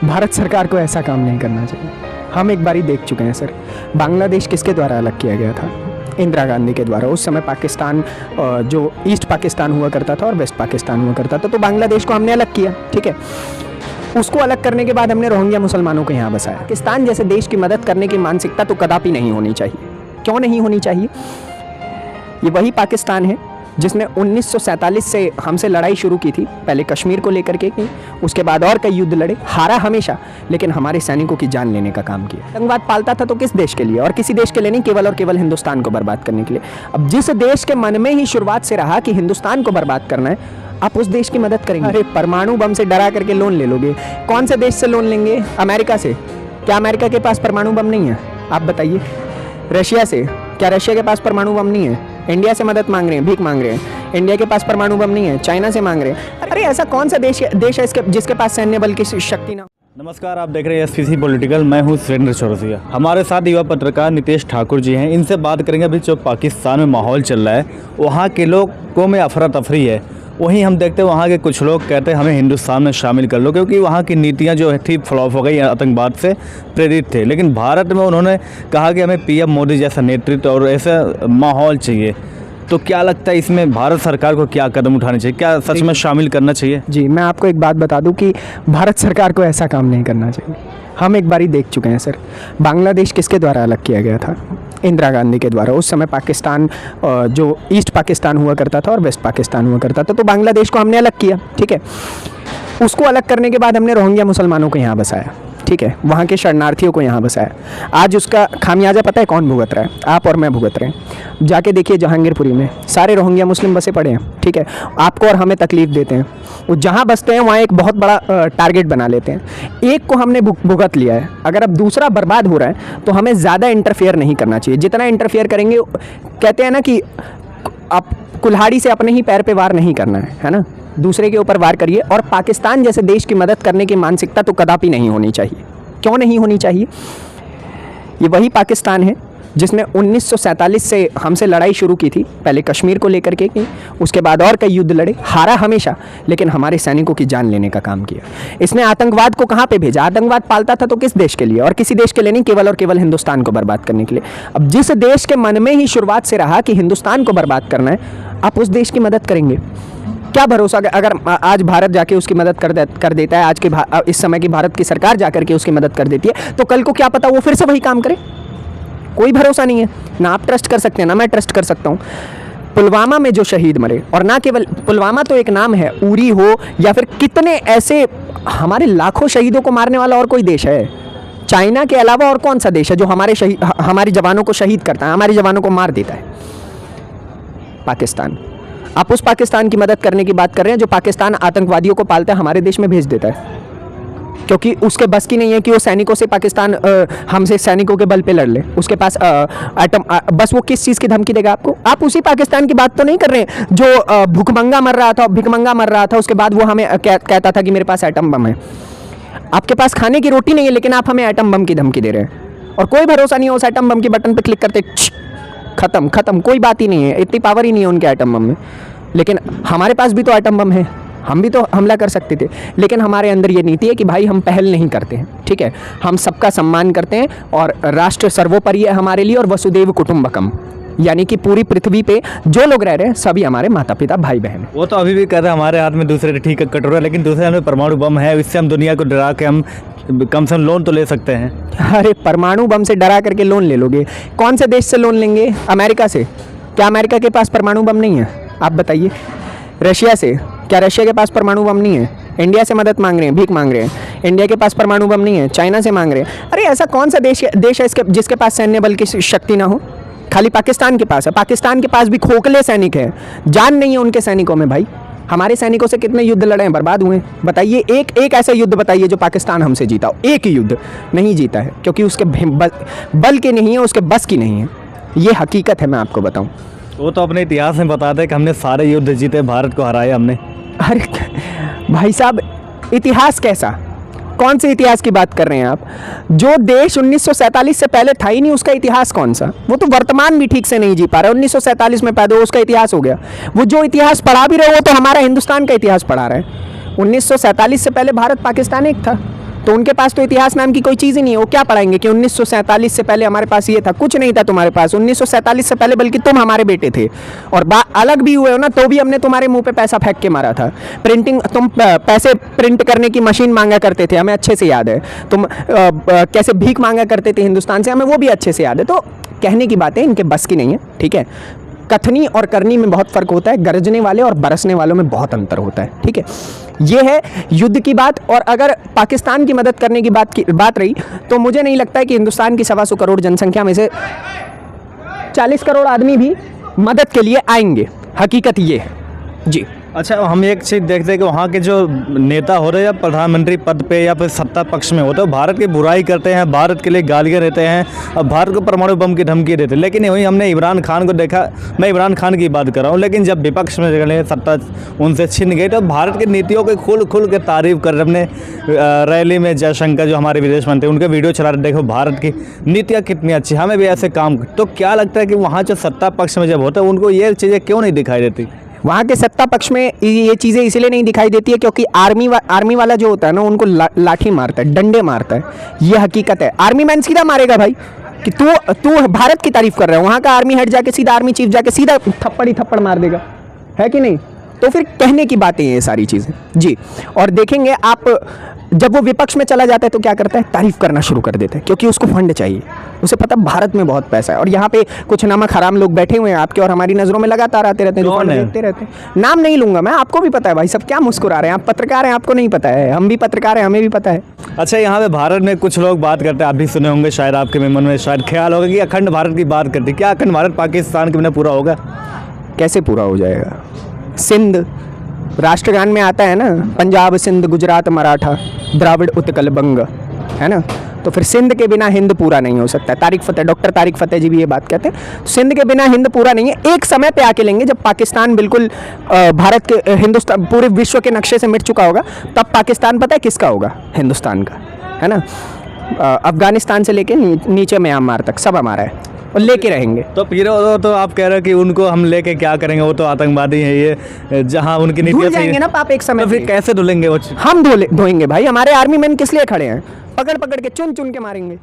भारत सरकार को ऐसा काम नहीं करना चाहिए। हम एक बारी देख चुके हैं सर, बांग्लादेश किसके द्वारा अलग किया गया था? इंदिरा गांधी के द्वारा। उस समय पाकिस्तान जो ईस्ट पाकिस्तान हुआ करता था और वेस्ट पाकिस्तान हुआ करता था, तो बांग्लादेश को हमने अलग किया, ठीक है। उसको अलग करने के बाद हमने रोहिंग्या मुसलमानों को यहाँ बसाया। पाकिस्तान जैसे देश की मदद करने की मानसिकता तो कदापि नहीं होनी चाहिए। क्यों नहीं होनी चाहिए? ये वही पाकिस्तान है जिसने 1947 से हमसे लड़ाई शुरू की थी, पहले कश्मीर को लेकर के की, उसके बाद और कई युद्ध लड़े, हारा हमेशा, लेकिन हमारे सैनिकों की जान लेने का काम किया। आतंकवाद पालता था तो किस देश के लिए? और किसी देश के लिए नहीं, केवल और केवल हिंदुस्तान को बर्बाद करने के लिए। अब जिस देश के मन में ही शुरुआत से रहा कि हिंदुस्तान को बर्बाद करना है, आप उस देश की मदद करेंगे? अरे परमाणु बम से डरा करके लोन ले लोगे? कौन से देश से लोन लेंगे? अमेरिका से? क्या अमेरिका के पास परमाणु बम नहीं है? आप बताइए। रशिया से? क्या रशिया के पास परमाणु बम नहीं है? इंडिया से मदद मांग रहे हैं, भीख मांग रहे हैं। इंडिया के पास परमाणु बम नहीं है, चाइना से मांग रहे हैं। अरे ऐसा कौन सा देश है जिसके पास सैन्य बल की शक्ति ना? नमस्कार, आप देख रहे हैं एसपीसी पॉलिटिकल। मैं हूं सुरेंद्र चौरसिया। हमारे साथ युवा पत्रकार नितेश ठाकुर जी हैं। इनसे बात करेंगे अभी जो पाकिस्तान में माहौल चल रहा है, वहाँ के लोगों में अफरा तफरी है। वहीं हम देखते हैं वहाँ के कुछ लोग कहते हैं हमें हिंदुस्तान में शामिल कर लो, क्योंकि वहाँ की नीतियाँ जो थी फ्लॉप हो गई, आतंकवाद से प्रेरित थे। लेकिन भारत में उन्होंने कहा कि हमें पीएम मोदी जैसा नेतृत्व और ऐसा माहौल चाहिए। तो क्या लगता है इसमें भारत सरकार को क्या कदम उठाने चाहिए? क्या सच में शामिल करना चाहिए? जी, मैं आपको एक बात बता दूं कि भारत सरकार को ऐसा काम नहीं करना चाहिए। हम एक बारी देख चुके हैं सर, बांग्लादेश किसके द्वारा अलग किया गया था? इंदिरा गांधी के द्वारा। उस समय पाकिस्तान जो ईस्ट पाकिस्तान हुआ करता था और वेस्ट पाकिस्तान हुआ करता था, तो बांग्लादेश को हमने अलग किया, ठीक है। उसको अलग करने के बाद हमने रोहिंग्या मुसलमानों को यहाँ बसाया, ठीक है, वहाँ के शरणार्थियों को यहाँ बसाया। आज उसका खामियाजा पता है कौन भुगत रहा है? आप और मैं भुगत रहे हैं। जाके देखिए जहांगीरपुरी में सारे रोहिंग्या मुस्लिम बसे पड़े हैं, ठीक है। आपको और हमें तकलीफ देते हैं। वो जहाँ बसते हैं वहाँ एक बहुत बड़ा टारगेट बना लेते हैं। एक को हमने भुगत लिया है, अगर अब दूसरा बर्बाद हो रहा है तो हमें ज़्यादा इंटरफेयर नहीं करना चाहिए। जितना इंटरफेयर करेंगे, कहते हैं ना कि आप कुल्हाड़ी से अपने ही पैर पे वार नहीं करना है ना, दूसरे के ऊपर वार करिए। और पाकिस्तान जैसे देश की मदद करने की मानसिकता तो कदापि नहीं होनी चाहिए। क्यों नहीं होनी चाहिए? ये वही पाकिस्तान है जिसने 1947 से हमसे लड़ाई शुरू की थी, पहले कश्मीर को लेकर के की, उसके बाद और कई युद्ध लड़े, हारा हमेशा, लेकिन हमारे सैनिकों की जान लेने का काम किया। इसने आतंकवाद को कहाँ पे भेजा? आतंकवाद पालता था तो किस देश के लिए? और किसी देश के लिए नहीं, केवल और केवल हिंदुस्तान को बर्बाद करने के लिए। अब जिस देश के मन में ही शुरुआत से रहा कि हिंदुस्तान को बर्बाद करना है, आप उस देश की मदद करेंगे? क्या भरोसा अगर आज भारत जाके उसकी मदद कर देता है, आज के इस समय की भारत की सरकार जाकर के उसकी मदद कर देती है, तो कल को क्या पता वो फिर से वही काम करे? कोई भरोसा नहीं है। ना आप ट्रस्ट कर सकते हैं, ना मैं ट्रस्ट कर सकता हूँ। पुलवामा में जो शहीद मरे, और ना केवल पुलवामा तो एक नाम है, उरी हो या फिर कितने ऐसे हमारे लाखों शहीदों को मारने वाला और कोई देश है? चाइना के अलावा और कौन सा देश है जो हमारे जवानों को शहीद करता है, हमारे जवानों को मार देता है? पाकिस्तान। आप उस पाकिस्तान की मदद करने की बात कर रहे हैं जो पाकिस्तान आतंकवादियों को पालता है, हमारे देश में भेज देता है, क्योंकि उसके बस की नहीं है कि वो सैनिकों से पाकिस्तान हमसे सैनिकों के बल पे लड़ ले। उसके पास बस वो किस चीज़ की धमकी देगा आपको? आप उसी पाकिस्तान की बात तो नहीं कर रहे हैं जो भिखमंगा मर रहा था, उसके बाद वो हमें कहता था कि मेरे पास एटम बम है। आपके पास खाने की रोटी नहीं है, लेकिन आप हमें एटम बम की धमकी दे रहे हैं, और कोई भरोसा नहीं है। उस एटम बम के बटन पर क्लिक करते खत्म, कोई बात ही नहीं है, इतनी पावर ही नहीं है उनके एटम बम में। लेकिन हमारे पास भी तो एटम बम है, हम भी तो हमला कर सकते थे, लेकिन हमारे अंदर ये नीति है कि भाई हम पहल नहीं करते हैं, ठीक है। हम सबका सम्मान करते हैं और राष्ट्र सर्वोपरि है हमारे लिए, और वसुदेव कुटुंबकम, यानी कि पूरी पृथ्वी पे जो लोग रह रहे हैं सभी हमारे माता पिता भाई बहन। वो तो अभी भी कर रहे हैं, हमारे हाथ में दूसरे ठीक है कटोरा, लेकिन दूसरे हाथ में परमाणु बम है। इससे हम दुनिया को डरा के हम कम से कम लोन तो ले सकते हैं। अरे परमाणु बम से डरा करके लोन ले लोगे? कौन से देश से लोन लेंगे? अमेरिका से? क्या अमेरिका के पास परमाणु बम नहीं है? आप बताइए। रशिया से? क्या रशिया के पास परमाणु बम नहीं है? इंडिया से मदद मांग रहे हैं, भीख मांग रहे हैं। इंडिया के पास परमाणु बम नहीं है, चाइना से मांग रहे हैं। अरे ऐसा कौन सा देश है जिसके पास सैन्य बल की शक्ति ना हो? खाली पाकिस्तान के पास है। पाकिस्तान के पास भी खोखले सैनिक हैं, जान नहीं है उनके सैनिकों में। भाई हमारे सैनिकों से कितने युद्ध लड़े हैं, बर्बाद हुए? बताइए एक ऐसा युद्ध बताइए जो पाकिस्तान हमसे जीता हो। एक युद्ध नहीं जीता है, क्योंकि उसके बल की नहीं है, उसके बस की नहीं है। ये हकीकत है, मैं आपको बताऊं। वो तो अपने इतिहास में बताते हैं कि हमने सारे युद्ध जीते, भारत को हराया हमने। अरे भाई साहब, इतिहास कैसा? कौन से इतिहास की बात कर रहे हैं आप? जो देश 1947 से पहले था ही नहीं, उसका इतिहास कौन सा? वो तो वर्तमान भी ठीक से नहीं जी पा रहा। 1947 में पैदा हुआ, उसका इतिहास हो गया। वो जो इतिहास पढ़ा भी रहे, वो तो हमारा हिंदुस्तान का इतिहास पढ़ा रहे हैं। 1947 से पहले भारत पाकिस्तान एक था, तो उनके पास तो इतिहास नाम की कोई चीज़ ही नहीं है। वो क्या पढ़ाएंगे कि 1947 से पहले हमारे पास ये था? कुछ नहीं था तुम्हारे पास 1947 से पहले, बल्कि तुम हमारे बेटे थे और अलग भी हुए हो ना, तो भी हमने तुम्हारे मुंह पे पैसा फेंक के मारा था। प्रिंटिंग, तुम पैसे प्रिंट करने की मशीन मांगा करते थे, हमें अच्छे से याद है। तुम कैसे भीख मांगा करते थे हिंदुस्तान से, हमें वो भी अच्छे से याद है। तो कहने की बातें इनके बस की नहीं है, ठीक है। कथनी और करनी में बहुत फ़र्क होता है, गरजने वाले और बरसने वालों में बहुत अंतर होता है, ठीक है। ये है युद्ध की बात। और अगर पाकिस्तान की मदद करने की बात रही, तो मुझे नहीं लगता है कि हिंदुस्तान की 125 करोड़ जनसंख्या में से 40 करोड़ आदमी भी मदद के लिए आएंगे। हकीकत ये है जी। अच्छा, हम एक चीज़ देखते हैं कि वहाँ के जो नेता हो रहे हैं या प्रधानमंत्री पद पे या फिर सत्ता पक्ष में होते हैं, भारत की बुराई करते हैं, भारत के लिए गालियाँ देते हैं और भारत को परमाणु बम की धमकी देते हैं। लेकिन वहीं हमने इमरान खान को देखा, मैं इमरान खान की बात कर रहा हूँ, लेकिन जब विपक्ष में गए, सत्ता उनसे छिन गई, तो भारत की नीतियों की खुल के तारीफ कर रहे। अपने रैली में जयशंकर जो हमारे विदेश मंत्री, उनके वीडियो चला रहे, देखो भारत की नीतियाँ कितनी अच्छी, हमें भी ऐसे काम। तो क्या लगता है कि वहाँ जो सत्ता पक्ष में जब होता है, उनको ये चीज़ें क्यों नहीं दिखाई देती? वहाँ के सत्ता पक्ष में ये चीज़ें इसलिए नहीं दिखाई देती है क्योंकि आर्मी वाला जो होता है ना, उनको लाठी मारता है, डंडे मारता है। ये हकीकत है। आर्मी मैन सीधा मारेगा भाई कि तू भारत की तारीफ कर रहा है, वहाँ का आर्मी हेड जाके सीधा, आर्मी चीफ जाके सीधा थप्पड़ ही थप्पड़ मार देगा, है कि नहीं? तो फिर कहने की बातें हैं ये सारी चीज़ें जी। और देखेंगे आप, जब वो विपक्ष में चला जाता है तो क्या करता है? तारीफ करना शुरू कर देता है, क्योंकि उसको फंड चाहिए। उसे पता भारत में बहुत पैसा है और यहाँ पे कुछ नमक हराम लोग बैठे हुए हैं आपके और हमारी नज़रों में लगातार आते रहते हैं, जो फंड देखते रहते हैं। नाम नहीं लूंगा मैं, आपको भी पता है भाई, सब क्या मुस्कुरा रहे हैं? आप पत्रकार हैं, आपको नहीं पता है? हम भी पत्रकार हैं, हमें भी पता है। अच्छा, यहाँ पे भारत में कुछ लोग बात करते हैं, आप भी सुने होंगे शायद, आपके मन में शायद ख्याल होगा कि अखंड भारत की बात करते हैं। क्या अखंड भारत पाकिस्तान के बिना पूरा होगा? कैसे पूरा हो जाएगा? सिंध राष्ट्रगान में आता है ना, पंजाब सिंध गुजरात मराठा द्राविड़ उत्कल बंग, है ना? तो फिर सिंध के बिना हिंद पूरा नहीं हो सकता। डॉक्टर तारिक फतेह जी भी ये बात कहते हैं। सिंध के बिना हिंद पूरा नहीं है। एक समय पे आके लेंगे जब पाकिस्तान बिल्कुल भारत के, हिंदुस्तान पूरे विश्व के नक्शे से मिट चुका होगा, तब पाकिस्तान पता है किसका होगा? हिंदुस्तान का, है ना? अफगानिस्तान से लेके नीचे म्यांमार तक सब हमारा है और लेके रहेंगे। तो फिर तो आप कह रहे हो कि उनको हम लेके क्या करेंगे? वो तो आतंकवादी है, ये जहाँ उनकी नीतियाँ धुल जाएंगे ना पाप एक समय। तो फिर कैसे धुलेंगे वो? हम धोएंगे भाई। हमारे आर्मी मैन किस लिए खड़े हैं? पकड़ पकड़ के चुन चुन के मारेंगे।